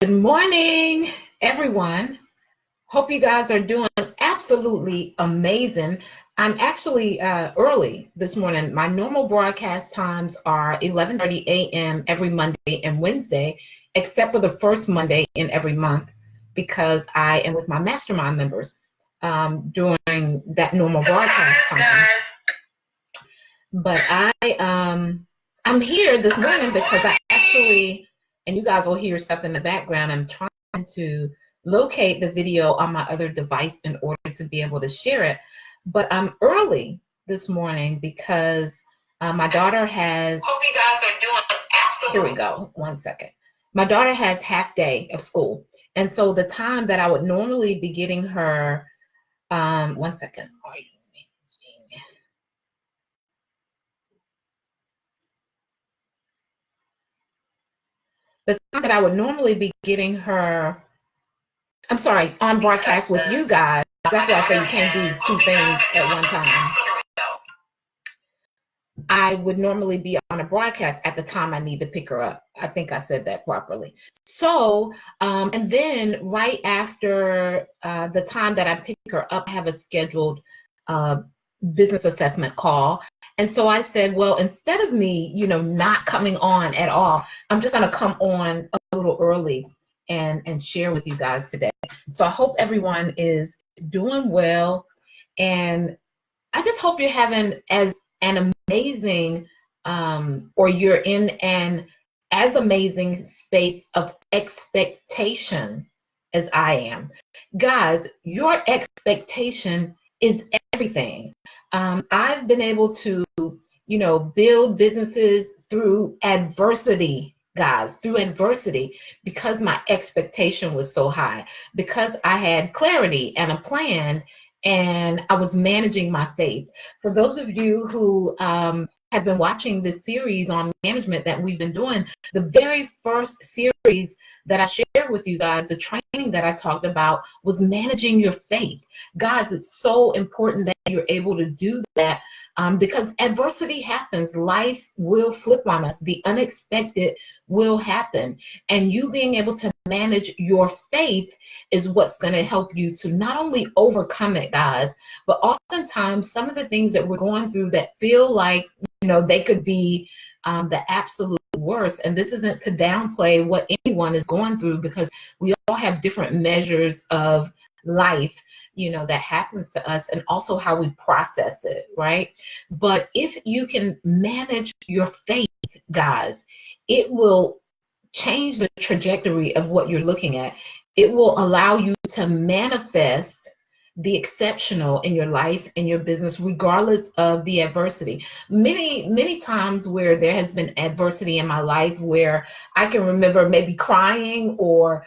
Good morning, everyone. Hope you guys are doing absolutely amazing. I'm actually early this morning. My normal broadcast times are 11:30 a.m. every Monday and Wednesday, except for the first Monday in every month, because I am with my mastermind members during that normal broadcast time. But I'm here this morning because I actually, and you guys will hear stuff in the background, I'm trying to locate the video on my other device in order to be able to share it. But I'm early this morning because my daughter has, hope you guys are doing absolutely. Here we go, 1 second. My daughter has half day of school. And so the time that I would normally be getting her, 1 second. The time that I would normally be getting her, I'm sorry, on broadcast with you guys. That's why I say you can't do two things at one time. I would normally be on a broadcast at the time I need to pick her up. I think I said that properly. So, and then right after the time that I pick her up, I have a scheduled business assessment call. And so I said, well, instead of me, not coming on at all, I'm just going to come on a little early and share with you guys today. So I hope everyone is doing well. And I just hope you're having an amazing, or you're in an as amazing space of expectation as I am. Guys, your expectation is everything. I've been able to, build businesses through adversity, guys, through adversity, because my expectation was so high, because I had clarity and a plan, and I was managing my faith. For those of you who have been watching this series on management that we've been doing, the very first series that I shared with you guys, the training that I talked about, was managing your faith. Guys, it's so important that you're able to do that because adversity happens. Life will flip on us. The unexpected will happen. And you being able to manage your faith is what's going to help you to not only overcome it, guys, but oftentimes some of the things that we're going through that feel like, they could be the absolute worst. And this isn't to downplay what anyone is going through, because we all have different measures of life, that happens to us, and also how we process it, right? But if you can manage your faith, guys, it will change the trajectory of what you're looking at. It will allow you to manifest the exceptional in your life and your business, regardless of the adversity. Many times where there has been adversity in my life, where I can remember maybe crying or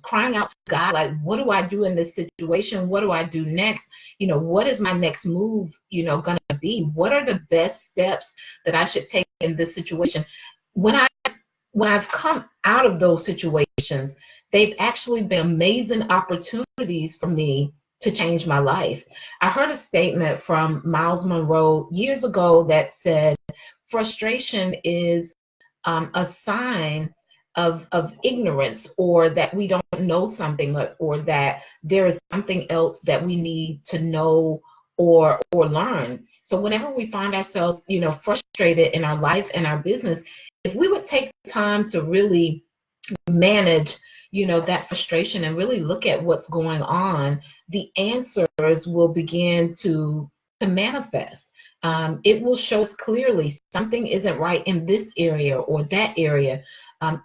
crying out to God, like, what do I do in this situation? What do I do next? What is my next move, going to be? What are the best steps that I should take in this situation? When I've come out of those situations, they've actually been amazing opportunities for me to change my life. I heard a statement from Miles Monroe years ago that said, frustration is a sign of ignorance, or that we don't know something, or that there is something else that we need to know or learn. So whenever we find ourselves, frustrated in our life and our business, if we would take the time to really manage, that frustration and really look at what's going on, the answers will begin to manifest. It will show us clearly something isn't right in this area or that area.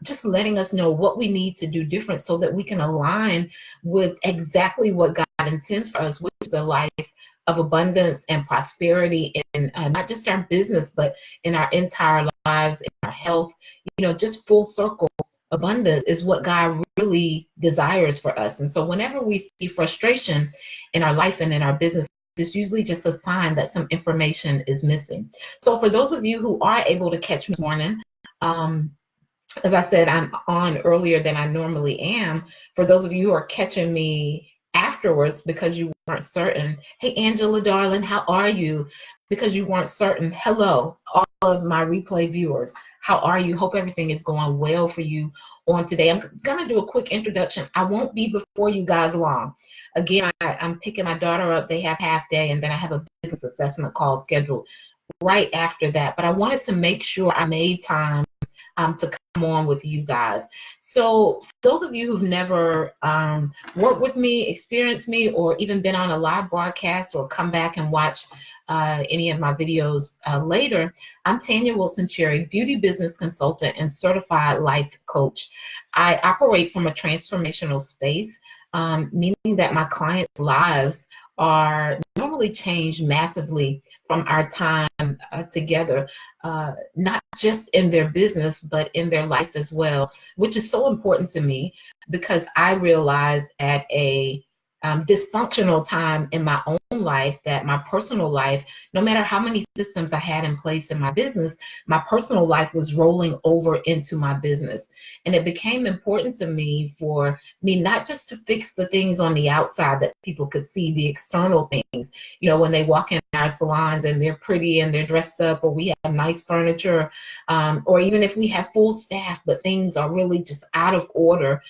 Just letting us know what we need to do different so that we can align with exactly what God intends for us, which is a life of abundance and prosperity in not just our business, but in our entire lives, in our health. Just full circle abundance is what God really desires for us. And so whenever we see frustration in our life and in our business, it's usually just a sign that some information is missing. So for those of you who are able to catch me this morning, as I said, I'm on earlier than I normally am. For those of you who are catching me afterwards because you weren't certain. Hey, Angela, darling, how are you? Because you weren't certain. Hello, all of my replay viewers. How are you? Hope everything is going well for you on today. I'm going to do a quick introduction. I won't be before you guys long. Again, I'm picking my daughter up. They have half day, and then I have a business assessment call scheduled right after that. But I wanted to make sure I made time to come on with you guys. So for those of you who've never worked with me, experienced me, or even been on a live broadcast or come back and watch any of my videos later, I'm Tanya Wilson-Cherry, beauty business consultant and certified life coach. I operate from a transformational space, meaning that my clients' lives are normally changed massively from our time together, not just in their business, but in their life as well, which is so important to me because I realized at a dysfunctional time in my own life that my personal life, no matter how many systems I had in place in my business, my personal life was rolling over into my business. And it became important to me for me not just to fix the things on the outside that people could see, the external things, you know, when they walk in our salons and they're pretty and they're dressed up, or we have nice furniture, or even if we have full staff, but things are really just out of order.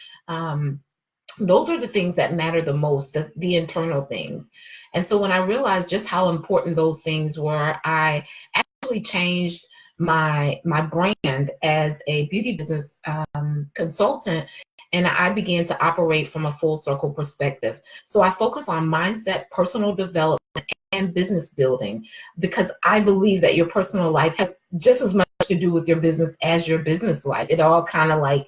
Those are the things that matter the most, the internal things. And so when I realized just how important those things were, I actually changed my brand as a beauty business consultant, and I began to operate from a full circle perspective. So I focus on mindset, personal development, and business building, because I believe that your personal life has just as much to do with your business as your business life. It all kind of like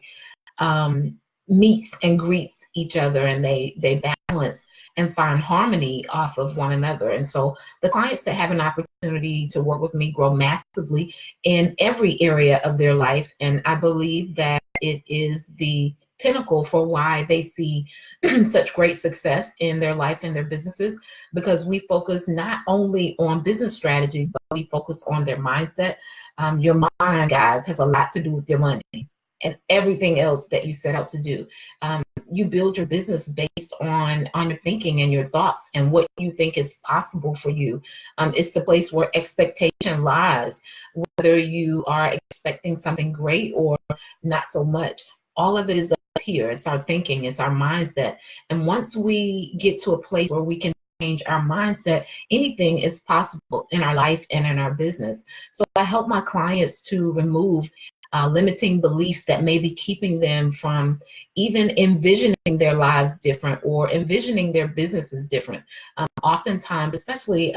meets and greets each other, and they balance and find harmony off of one another. And so the clients that have an opportunity to work with me grow massively in every area of their life. And I believe that it is the pinnacle for why they see such great success in their life and their businesses, because we focus not only on business strategies, but we focus on their mindset. Your mind, guys, has a lot to do with your money and everything else that you set out to do. You build your business based on your thinking and your thoughts and what you think is possible for you. It's the place where expectation lies, whether you are expecting something great or not so much. All of it is up here. It's our thinking, it's our mindset. And once we get to a place where we can change our mindset, anything is possible in our life and in our business. So I help my clients to remove limiting beliefs that may be keeping them from even envisioning their lives different or envisioning their businesses different. Oftentimes, especially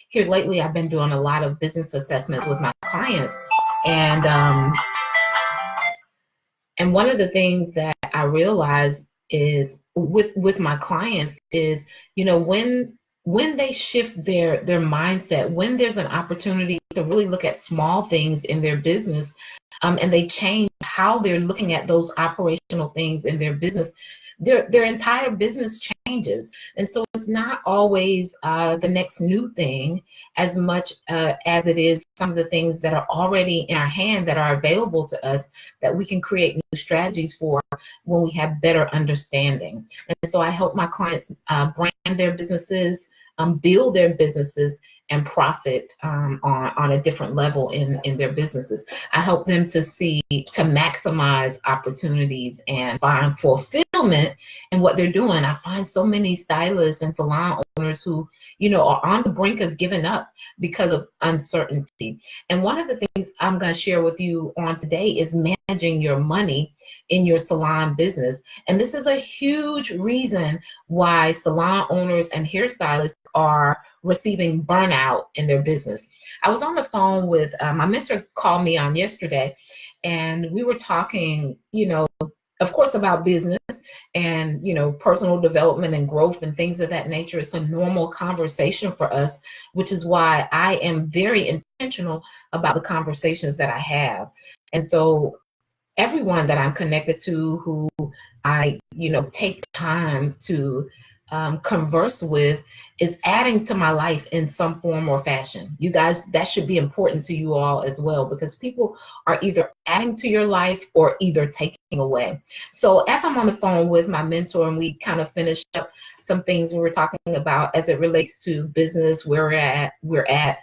here lately, I've been doing a lot of business assessments with my clients, and one of the things that I realize is with my clients is, you know, when they shift their mindset, when there's an opportunity to really look at small things in their business, and they change how they're looking at those operational things in their business, their entire business changes. And so it's not always the next new thing as much as it is some of the things that are already in our hand that are available to us that we can create new strategies for when we have better understanding. And so I help my clients brand their businesses, build their businesses, and profit on a different level in their businesses. I help them to maximize opportunities and find fulfillment in what they're doing. I find so many stylists and salon owners who, you know, are on the brink of giving up because of uncertainty. And one of the things I'm going to share with you on today is managing your money in your salon business. And this is a huge reason why salon owners and hairstylists are receiving burnout in their business. I was on the phone with my mentor, called me on yesterday, and we were talking, you know, of course, about business and, you know, personal development and growth and things of that nature. It's a normal conversation for us, which is why I am very intentional about the conversations that I have. And so everyone that I'm connected to, who I, you know, take time to converse with is adding to my life in some form or fashion. You guys, that should be important to you all as well, because people are either adding to your life or either taking away. So as I'm on the phone with my mentor and we kind of finished up some things we were talking about as it relates to business, where we're at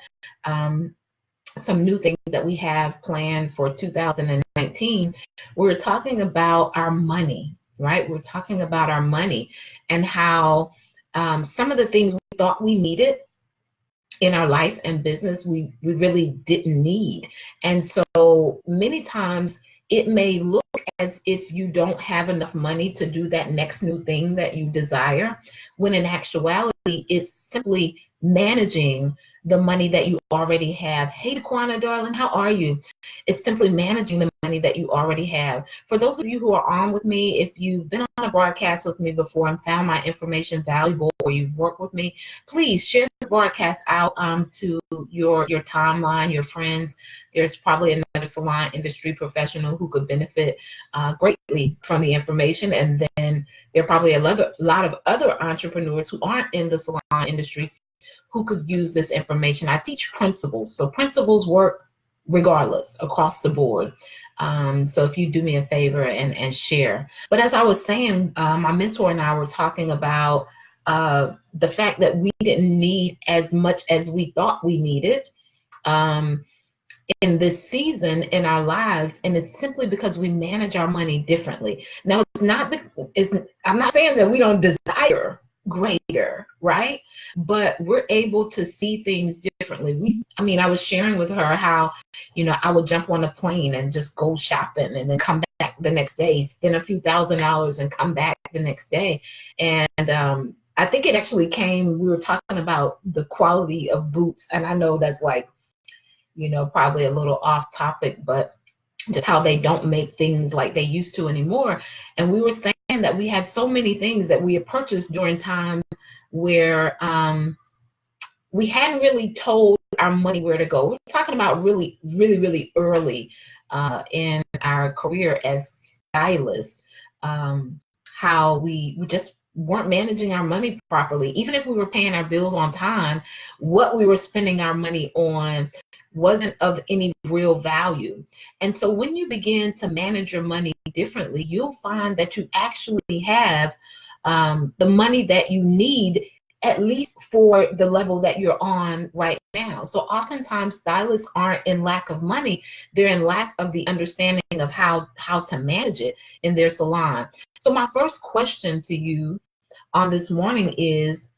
some new things that we have planned for 2019. We're talking about our money, right? We're talking about our money and how some of the things we thought we needed in our life and business, we really didn't need. And so many times it may look as if you don't have enough money to do that next new thing that you desire, when in actuality, it's simply managing the money that you already have. Hey, Daquana, darling, how are you? It's simply managing the money that you already have. For those of you who are on with me, if you've been on a broadcast with me before and found my information valuable, or you've worked with me, please share the broadcast out to your timeline, your friends. There's probably another salon industry professional who could benefit greatly from the information. And then there are probably a lot of other entrepreneurs who aren't in the salon industry who could use this information. I teach principles, so principles work regardless across the board. So if you do me a favor and share. But as I was saying, my mentor and I were talking about the fact that we didn't need as much as we thought we needed in this season in our lives, and it's simply because we manage our money differently. Now, I'm not saying that we don't desire greater, right? But we're able to see things differently. I was sharing with her how, I would jump on a plane and just go shopping and then come back the next day, spend a few $1,000s and come back the next day. And I think it actually we were talking about the quality of boots, and I know that's like, probably a little off topic, but just how they don't make things like they used to anymore. And we were saying that we had so many things that we had purchased during times where we hadn't really told our money where to go. We're talking about really, really, really early in our career as stylists, how we just weren't managing our money properly. Even if we were paying our bills on time, what we were spending our money on wasn't of any real value. And so when you begin to manage your money differently, you'll find that you actually have the money that you need, at least for the level that you're on right now. So oftentimes stylists aren't in lack of money, they're in lack of the understanding of how to manage it in their salon. So my first question to you on this morning is,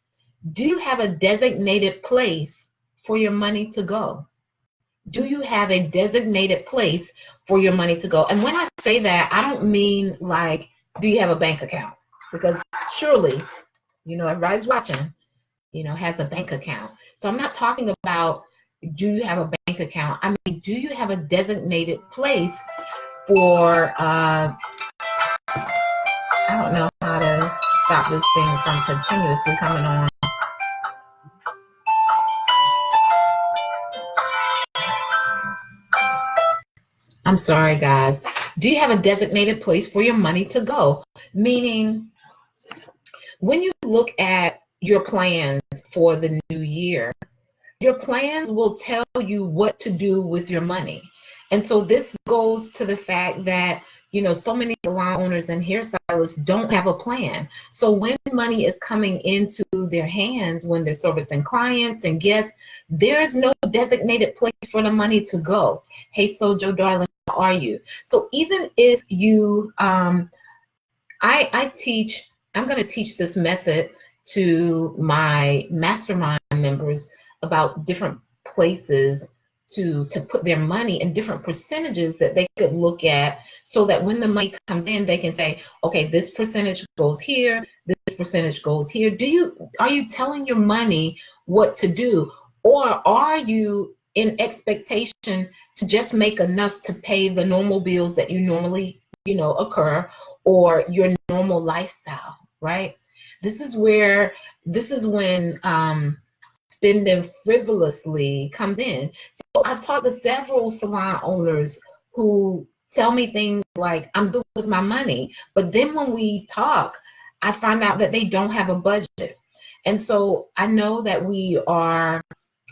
do you have a designated place for your money to go? Do you have a designated place for your money to go? And when I say that, I don't mean like, do you have a bank account? Because surely, everybody's watching, has a bank account. So I'm not talking about, do you have a bank account? I mean, do you have a designated place for, I don't know how to stop this thing from continuously coming on. I'm sorry, guys. Do you have a designated place for your money to go? Meaning, when you look at your plans for the new year, your plans will tell you what to do with your money. And so this goes to the fact that, so many salon owners and hairstylists don't have a plan. So when money is coming into their hands, when they're servicing clients and guests, there's no designated place for the money to go. Hey, Sojo, darling, how are you? So even if you, I'm going to teach this method to my mastermind members about different places to put their money and different percentages that they could look at, so that when the money comes in, they can say, okay, this percentage goes here, this percentage goes here. Are you telling your money what to do? Or are you in expectation to just make enough to pay the normal bills that you normally, occur, or your normal lifestyle, right? This is when spending frivolously comes in. So I've talked to several salon owners who tell me things like, I'm good with my money. But then when we talk, I find out that they don't have a budget. And so I know that we are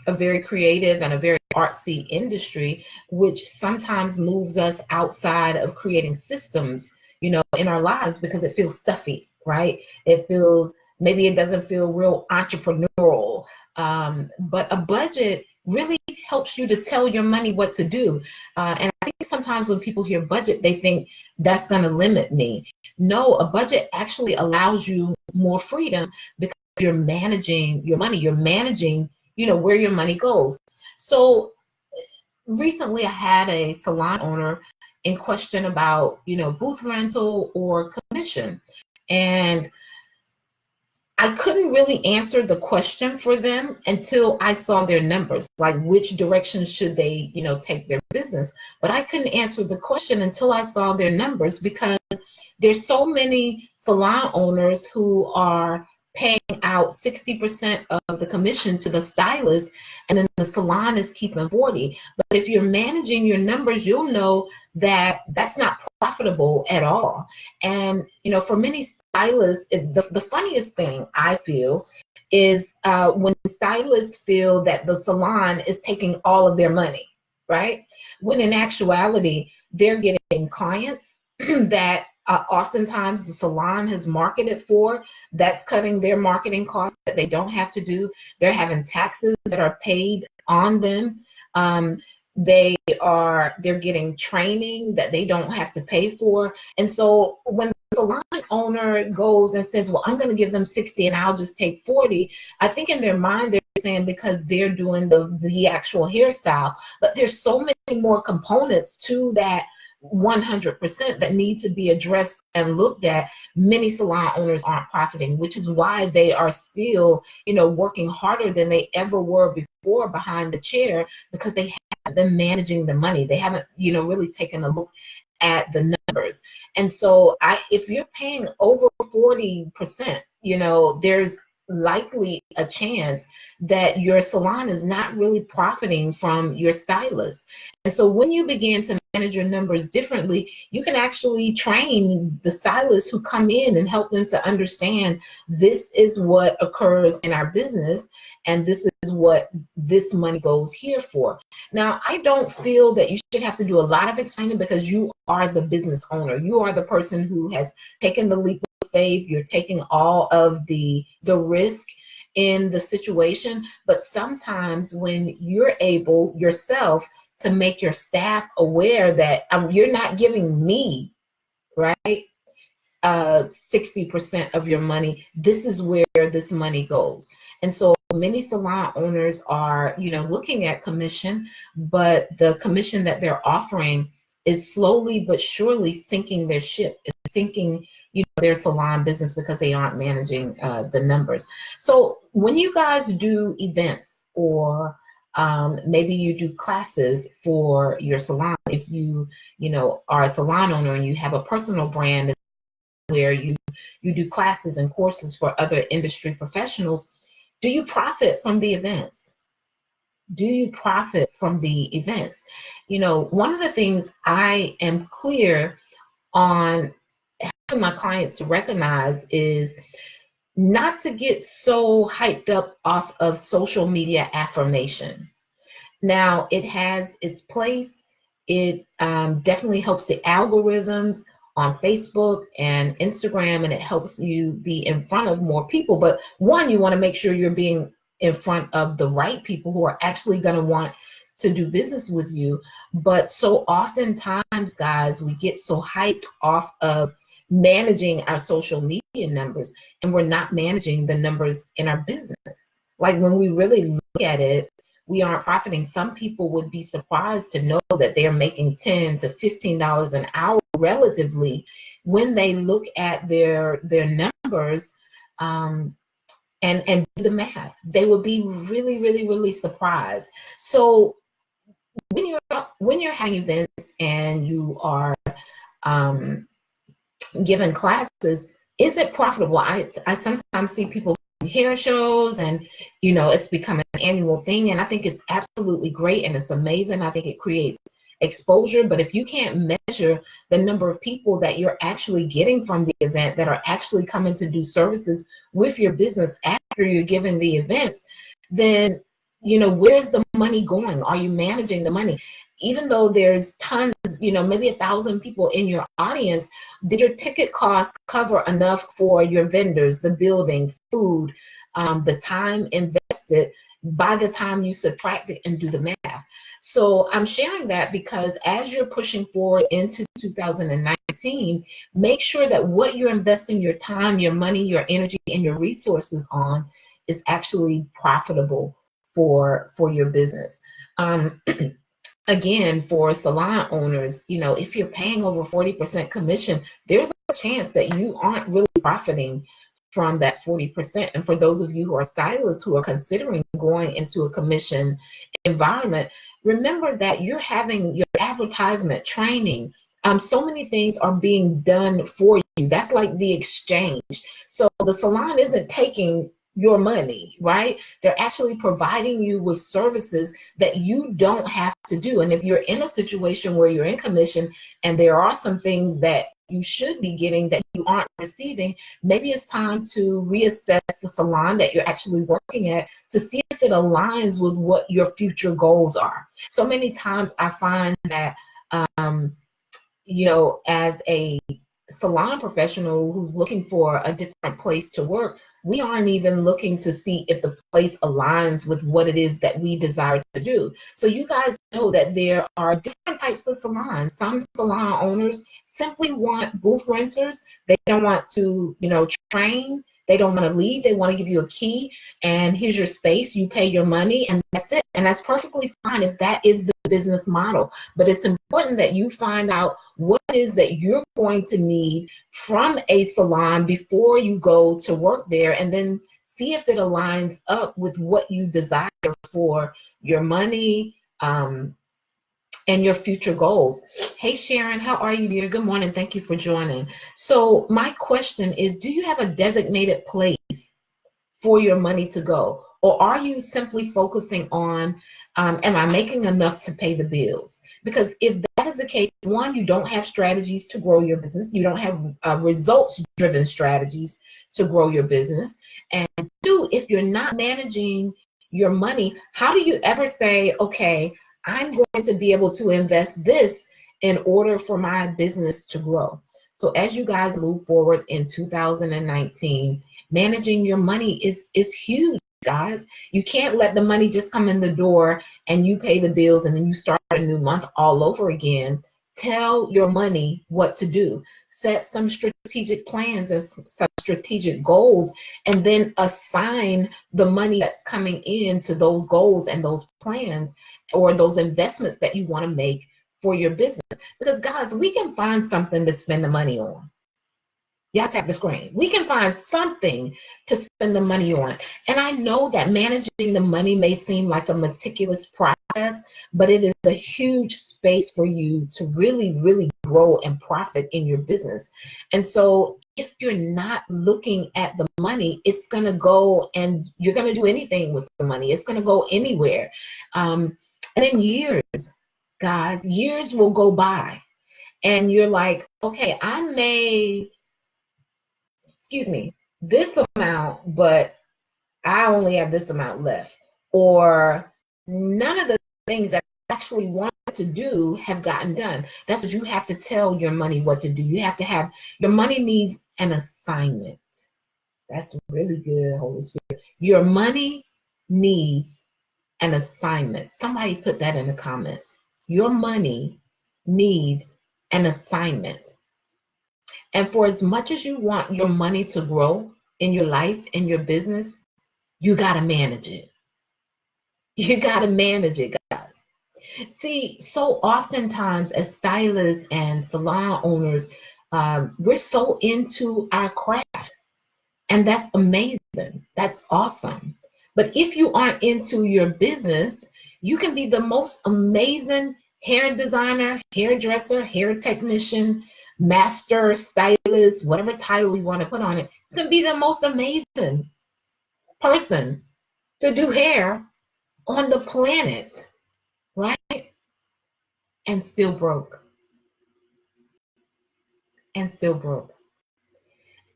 a very creative and a very artsy industry, which sometimes moves us outside of creating systems, you know, in our lives because it feels stuffy, right? It feels, maybe it doesn't feel real entrepreneurial. But a budget really helps you to tell your money what to do. And I think sometimes when people hear budget, they think that's going to limit me. No, a budget actually allows you more freedom because you're managing your money, you're managing, you know, where your money goes. So recently I had a salon owner in question about, you know, booth rental or commission. And I couldn't really answer the question for them until I saw their numbers, like which direction should they, you know, take their business. But I couldn't answer the question until I saw their numbers because there's so many salon owners who are paying out 60% of the commission to the stylist, and then the salon is keeping 40. But if you're managing your numbers, you'll know that that's not profitable at all. And, you know, for many stylists, the funniest thing I feel is when stylists feel that the salon is taking all of their money, right? When in actuality, they're getting clients that oftentimes the salon has marketed for, that's cutting their marketing costs that they don't have to do. They're having taxes that are paid on them. They're getting training that they don't have to pay for. And so when the salon owner goes and says, well, I'm going to give them 60 and I'll just take 40, I think in their mind they're saying because they're doing the actual hairstyle, but there's so many more components to that 100% that need to be addressed and looked at. Many salon owners aren't profiting, which is why they are still, you know, working harder than they ever were before behind the chair, because they haven't been managing the money. They haven't, you know, really taken a look at the numbers. And so if you're paying over 40%, you know, there's likely a chance that your salon is not really profiting from your stylist. And so when you begin to manage your numbers differently, you can actually train the stylists who come in and help them to understand this is what occurs in our business and this is what this money goes here for. Now, I don't feel that you should have to do a lot of explaining because you are the business owner. You are the person who has taken the leap of faith. You're taking all of the risk in the situation. But sometimes when you're able yourself to make your staff aware that you're not giving me, right, 60% of your money, this is where this money goes. And so many salon owners are, you know, looking at commission, but the commission that they're offering is slowly but surely sinking their ship. It's sinking, you know, their salon business because they aren't managing the numbers. So when you guys do events or maybe you do classes for your salon, if you know, are a salon owner and you have a personal brand where you do classes and courses for other industry professionals, do you profit from the events? Do you profit from the events? You know, one of the things I am clear on helping my clients to recognize is not to get so hyped up off of social media affirmation. Now, it has its place. It definitely helps the algorithms on Facebook and Instagram, and it helps you be in front of more people. But one, you want to make sure you're being in front of the right people who are actually going to want to do business with you. But so oftentimes, guys, we get so hyped off of managing our social media numbers, and we're not managing the numbers in our business. Like when we really look at it, we aren't profiting. Some people would be surprised to know that they're making $10 to $15 an hour relatively when they look at their numbers and do the math. They would be really, really, really surprised. So when you're having events and you are giving classes, is it profitable? I sometimes see people hair shows and, you know, it's become an annual thing, and I think it's absolutely great and it's amazing. I think it creates exposure, but if you can't measure the number of people that you're actually getting from the event that are actually coming to do services with your business after you're giving the events, then where's the money going? Are you managing the money? Even though there's tons, maybe 1,000 people in your audience, did your ticket costs cover enough for your vendors, the building, food, the time invested by the time you subtract it and do the math? So I'm sharing that because as you're pushing forward into 2019, make sure that what you're investing your time, your money, your energy, and your resources on is actually profitable for your business. Again, for salon owners, if you're paying over 40% commission, there's a chance that you aren't really profiting from that 40%. And for those of you who are stylists who are considering going into a commission environment, remember that you're having your advertisement, training, so many things are being done for you. That's like the exchange. So the salon isn't taking your money, right? They're actually providing you with services that you don't have to do. And if you're in a situation where you're in commission and there are some things that you should be getting that you aren't receiving, maybe it's time to reassess the salon that you're actually working at to see if it aligns with what your future goals are. So many times I find that, as a salon professional who's looking for a different place to work, we aren't even looking to see if the place aligns with what it is that we desire to do. So you guys know that there are different types of salons. Some salon owners simply want booth renters. They don't want to, train. They don't want to leave. They want to give you a key and here's your space. You pay your money and that's it. And that's perfectly fine if that is the business model. But it's important that you find out what it is that you're going to need from a salon before you go to work there, and then see if it aligns up with what you desire for your money and your future goals. Hey, Sharon, how are you, dear? Good morning. Thank you for joining. So my question is, do you have a designated place for your money to go? Or are you simply focusing on, am I making enough to pay the bills? Because if that is the case, one, you don't have strategies to grow your business. You don't have results-driven strategies to grow your business. And two, if you're not managing your money, how do you ever say, okay, I'm going to be able to invest this in order for my business to grow? So as you guys move forward in 2019, managing your money is huge, guys. You can't let the money just come in the door and you pay the bills and then you start a new month all over again. Tell your money what to do. Set some strategic plans and some strategic goals, and then assign the money that's coming in to those goals and those plans or those investments that you want to make for your business. Because guys, we can find something to spend the money on. Y'all tap the screen. We can find something to spend the money on. And I know that managing the money may seem like a meticulous process, but it is a huge space for you to really, really grow and profit in your business. And so if you're not looking at the money, it's going to go, and you're going to do anything with the money. It's going to go anywhere. And in years, guys, years will go by and you're like, okay, I made, this amount, but I only have this amount left. Or none of the things that I actually wanted to do have gotten done. That's what you have to tell your money what to do. You have to have, your money needs an assignment. That's really good, Holy Spirit. Your money needs an assignment. Somebody put that in the comments. Your money needs an assignment. And for as much as you want your money to grow in your life, in your business, you got to manage it. You got to manage it, guys. See, so oftentimes as stylists and salon owners, we're so into our craft. And that's amazing. That's awesome. But if you aren't into your business, you can be the most amazing hair designer, hairdresser, hair technician, master stylist, whatever title you want to put on it. You can be the most amazing person to do hair on the planet, right? and still broke, and still broke.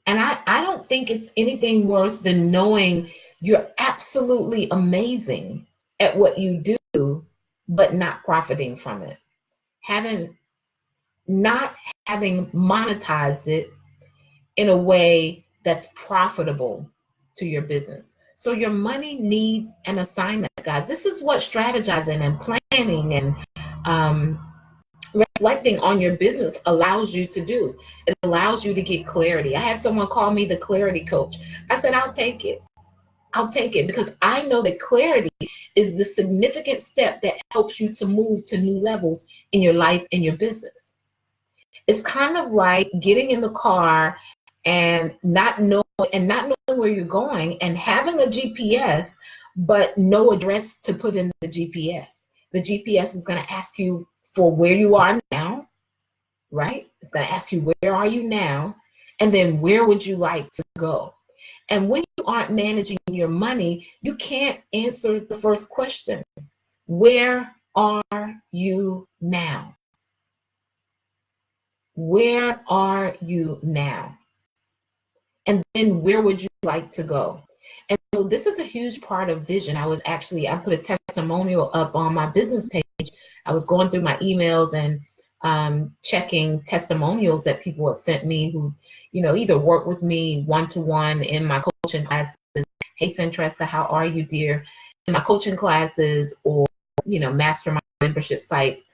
And I don't think it's anything worse than knowing you're absolutely amazing at what you do, but not profiting from it. Not having monetized it in a way that's profitable to your business. So your money needs an assignment, guys. This is what strategizing and planning and reflecting on your business allows you to do. It allows you to get clarity. I had someone call me the clarity coach. I said, I'll take it. I'll take it, because I know that clarity is the significant step that helps you to move to new levels in your life and your business. It's kind of like getting in the car and not knowing where you're going, and having a GPS but no address to put in the GPS. The GPS is going to ask you for where you are now, right? It's going to ask you, where are you now? And then where would you like to go? And when you aren't managing your money, you can't answer the first question. Where are you now? Where are you now? And then where would you like to go? And so this is a huge part of vision. I put a testimonial up on my business page. I was going through my emails and checking testimonials that people had sent me who, either work with me one-to-one in my coaching classes. Hey, Centressa, how are you, dear? In my coaching classes, or, mastermind membership sites.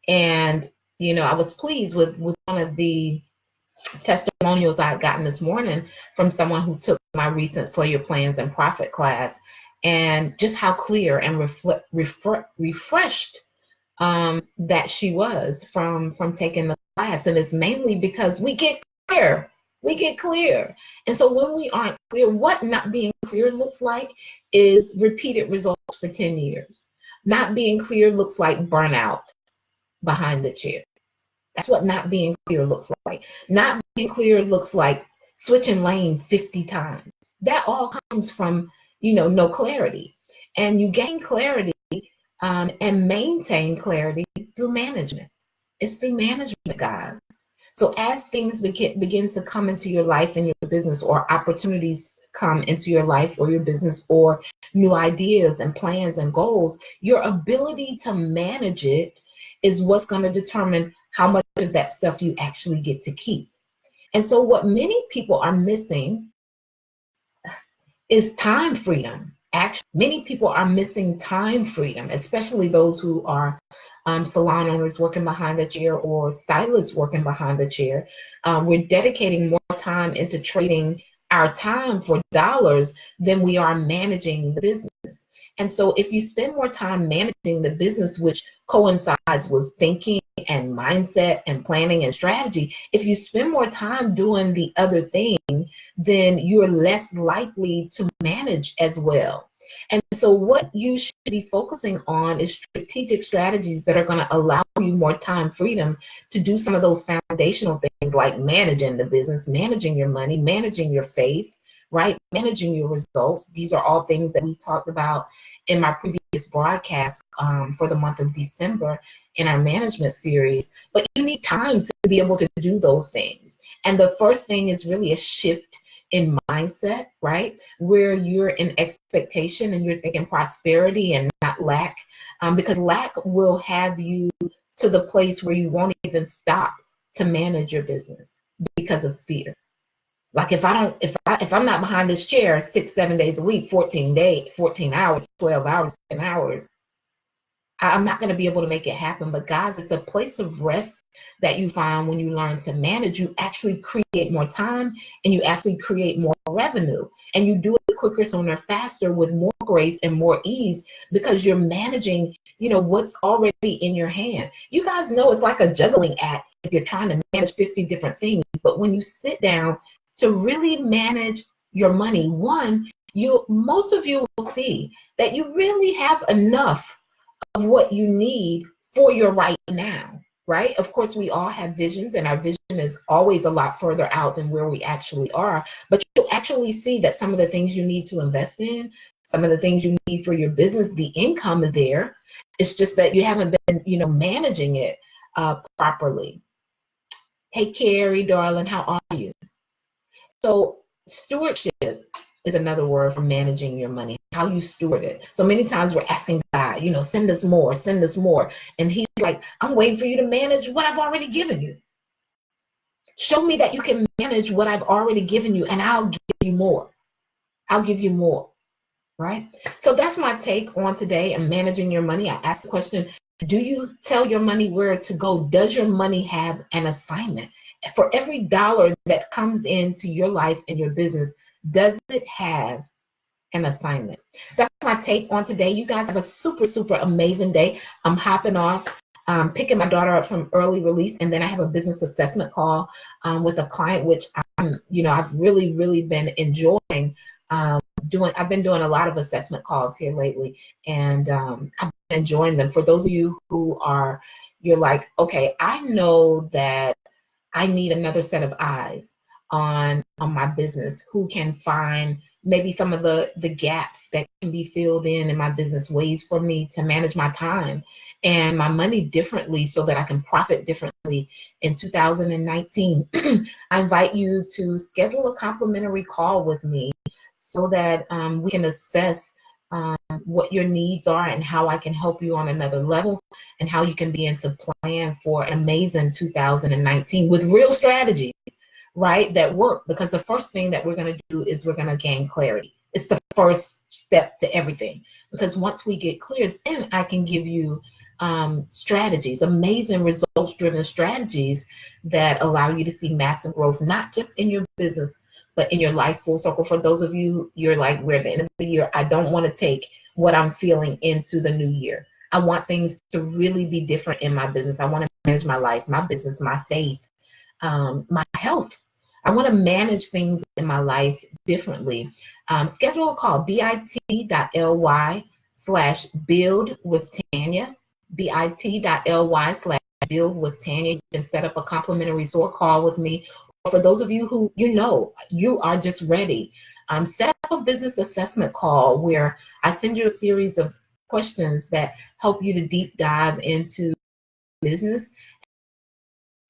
And, I was pleased with one of the testimonials I had gotten this morning from someone who took my recent Slay Your Plans and Profit class, and just how clear and refreshed that she was from taking the class. And it's mainly because we get clear. And so when we aren't clear, what not being clear looks like is repeated results for 10 years. Not being clear looks like burnout behind the chair. That's what not being clear looks like. Not being clear looks like switching lanes 50 times. That all comes from, no clarity. And you gain clarity and maintain clarity through management. It's through management, guys. So as things begin to come into your life and your business, or opportunities come into your life or your business, or new ideas and plans and goals, your ability to manage it is what's going to determine how much of that stuff you actually get to keep. And so what many people are missing is time freedom. Actually, many people are missing time freedom, especially those who are salon owners working behind the chair, or stylists working behind the chair. We're dedicating more time into trading our time for dollars than we are managing the business. And so if you spend more time managing the business, which coincides with thinking and mindset and planning and strategy, if you spend more time doing the other thing, then you're less likely to manage as well. And so what you should be focusing on is strategic strategies that are going to allow you more time freedom to do some of those foundational things, like managing the business, managing your money, managing your faith, right? Managing your results. These are all things that we've talked about in my previous broadcast for the month of December in our management series. But you need time to be able to do those things. And the first thing is really a shift in mindset, right? Where you're in expectation and you're thinking prosperity and not lack, because lack will have you to the place where you won't even stop to manage your business because of fear. Like if I'm not behind this chair 6-7 days a week, 14 hours, 12 hours, 10 hours, I'm not going to be able to make it happen. But guys, it's a place of rest that you find when you learn to manage. You actually create more time, and you actually create more revenue, and you do it quicker, sooner, faster, with more grace and more ease, because you're managing, what's already in your hand. You guys know it's like a juggling act if you're trying to manage 50 different things. But when you sit down to really manage your money, most of you will see that you really have enough of what you need for your right now, right? Of course, we all have visions, and our vision is always a lot further out than where we actually are, but you'll actually see that some of the things you need to invest in, some of the things you need for your business, the income is there. It's just that you haven't been, managing it properly. Hey, Carrie, darling, how are you? So stewardship is another word for managing your money, how you steward it. So many times we're asking God, send us more, send us more. And he's like, I'm waiting for you to manage what I've already given you. Show me that you can manage what I've already given you, and I'll give you more. I'll give you more, right? So that's my take on today and managing your money. I asked the question, do you tell your money where to go? Does your money have an assignment? For every dollar that comes into your life and your business, does it have an assignment? That's my take on today. You guys have a super, super amazing day. I'm hopping off, picking my daughter up from early release, and then I have a business assessment call with a client, which I've really, really been enjoying I've been doing a lot of assessment calls here lately, and I've been enjoying them. For those of you who you're like, okay, I know that I need another set of eyes on my business, who can find maybe some of the gaps that can be filled in my business, ways for me to manage my time and my money differently so that I can profit differently in 2019. I invite you to schedule a complimentary call with me so that we can assess what your needs are and how I can help you on another level, and how you can begin to plan for an amazing 2019 with real strategies, right, that work. Because the first thing that we're going to do is we're going to gain clarity. It's the first step to everything, because once we get clear, then I can give you strategies, amazing results-driven strategies that allow you to see massive growth, not just in your business, but in your life full circle. For those of you, you're like, we're at the end of the year, I don't want to take what I'm feeling into the new year. I want things to really be different in my business. I want to manage my life, my business, my faith, my health. I want to manage things in my life differently. Schedule a call, bit.ly/build with Tanya, bit.ly/build with Tanya. You can set up a complimentary Zoom call with me. For those of you who you are just ready, set up a business assessment call where I send you a series of questions that help you to deep dive into business.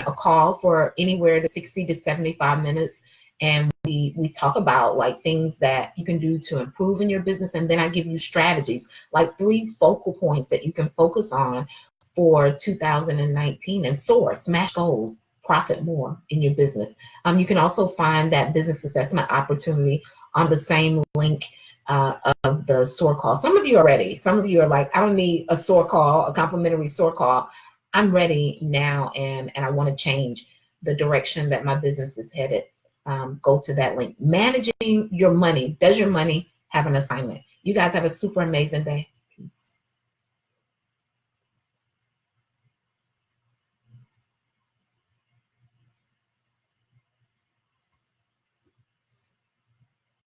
A call for anywhere to 60 to 75 minutes, and we talk about like things that you can do to improve in your business, and then I give you strategies, like 3 focal points that you can focus on for 2019 and soar, smash goals, profit more in your business. You can also find that business assessment opportunity on the same link of the SOAR call. Some of you are ready. Some of you are like, I don't need a SOAR call, a complimentary SOAR call. I'm ready now, and I want to change the direction that my business is headed. Go to that link. Managing your money. Does your money have an assignment? You guys have a super amazing day. Peace.